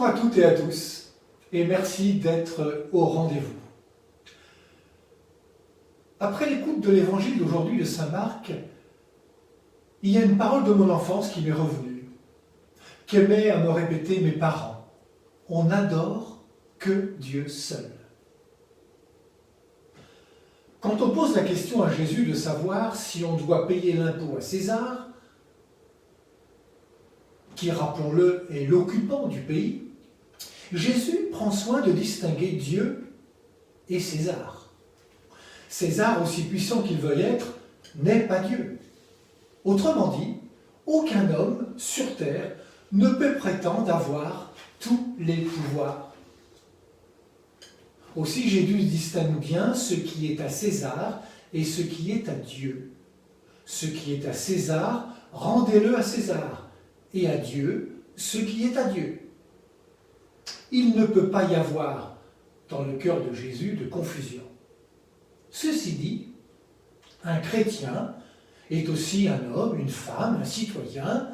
Bonjour à toutes et à tous, et merci d'être au rendez-vous. Après l'écoute de l'évangile d'aujourd'hui de saint Marc, il y a une parole de mon enfance qui m'est revenue, qu'aimaient à me répéter mes parents. On n'adore que Dieu seul. Quand on pose la question à Jésus de savoir si on doit payer l'impôt à César, qui, rappelons-le, est l'occupant du pays, Jésus prend soin de distinguer Dieu et César. César, aussi puissant qu'il veuille être, n'est pas Dieu. Autrement dit, aucun homme sur terre ne peut prétendre avoir tous les pouvoirs. Aussi, Jésus distingue bien ce qui est à César et ce qui est à Dieu. Ce qui est à César, rendez-le à César, et à Dieu ce qui est à Dieu. Il ne peut pas y avoir, dans le cœur de Jésus, de confusion. Ceci dit, un chrétien est aussi un homme, une femme, un citoyen,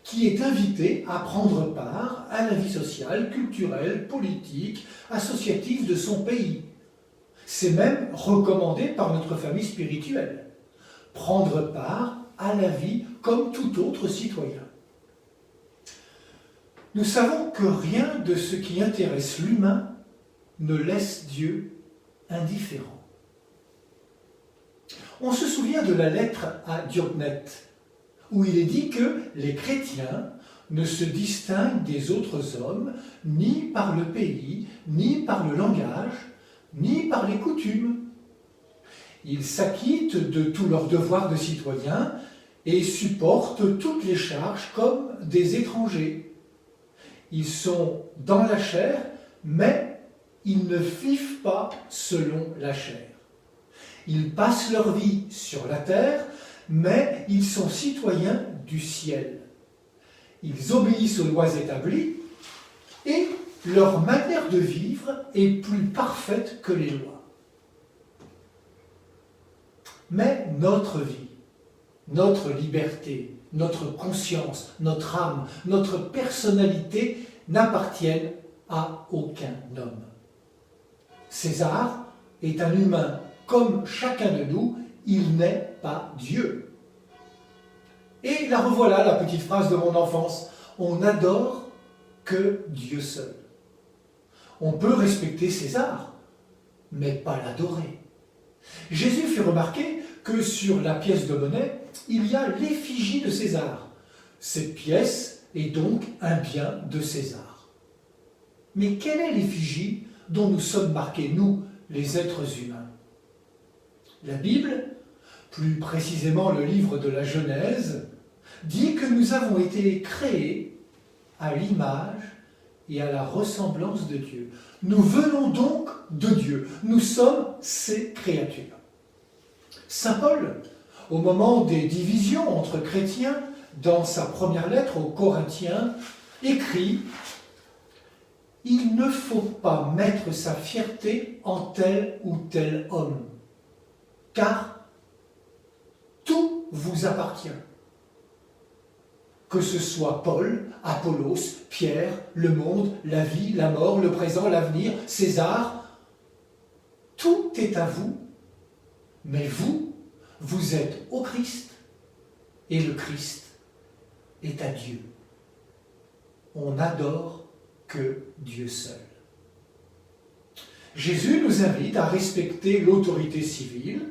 qui est invité à prendre part à la vie sociale, culturelle, politique, associative de son pays. C'est même recommandé par notre famille spirituelle. Prendre part à la vie comme tout autre citoyen. Nous savons que rien de ce qui intéresse l'humain ne laisse Dieu indifférent. On se souvient de la lettre à Diognettes, où il est dit que les chrétiens ne se distinguent des autres hommes ni par le pays, ni par le langage, ni par les coutumes. Ils s'acquittent de tous leurs devoirs de citoyens et supportent toutes les charges comme des étrangers. Ils sont dans la chair, mais ils ne vivent pas selon la chair. Ils passent leur vie sur la terre, mais ils sont citoyens du ciel. Ils obéissent aux lois établies et leur manière de vivre est plus parfaite que les lois. Mais notre vie, notre liberté, notre conscience, notre âme, notre personnalité n'appartiennent à aucun homme. César est un humain comme chacun de nous, il n'est pas Dieu. Et la revoilà, la petite phrase de mon enfance, on n'adore que Dieu seul. On peut respecter César, mais pas l'adorer. Jésus fit remarquer que sur la pièce de monnaie, il y a l'effigie de César. Cette pièce est donc un bien de César. Mais quelle est l'effigie dont nous sommes marqués, nous, les êtres humains? La Bible, plus précisément le livre de la Genèse, dit que nous avons été créés à l'image et à la ressemblance de Dieu. Nous venons donc de Dieu. Nous sommes ses créatures. Saint Paul, au moment des divisions entre chrétiens, dans sa première lettre aux Corinthiens, écrit « Il ne faut pas mettre sa fierté en tel ou tel homme, car tout vous appartient. Que ce soit Paul, Apollos, Pierre, le monde, la vie, la mort, le présent, l'avenir, César, tout est à vous, mais vous, vous êtes au Christ, et le Christ est à Dieu. On n'adore que Dieu seul. Jésus nous invite à respecter l'autorité civile.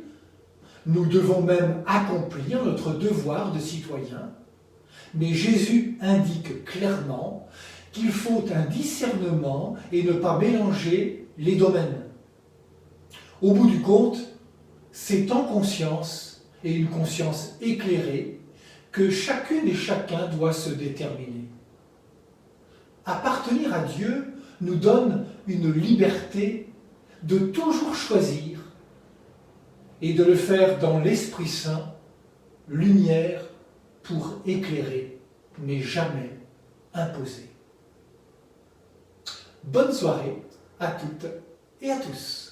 Nous devons même accomplir notre devoir de citoyen. Mais Jésus indique clairement qu'il faut un discernement et ne pas mélanger les domaines. Au bout du compte, c'est en conscience, et une conscience éclairée, que chacune et chacun doit se déterminer. Appartenir à Dieu nous donne une liberté de toujours choisir et de le faire dans l'Esprit Saint, lumière pour éclairer, mais jamais imposer. Bonne soirée à toutes et à tous.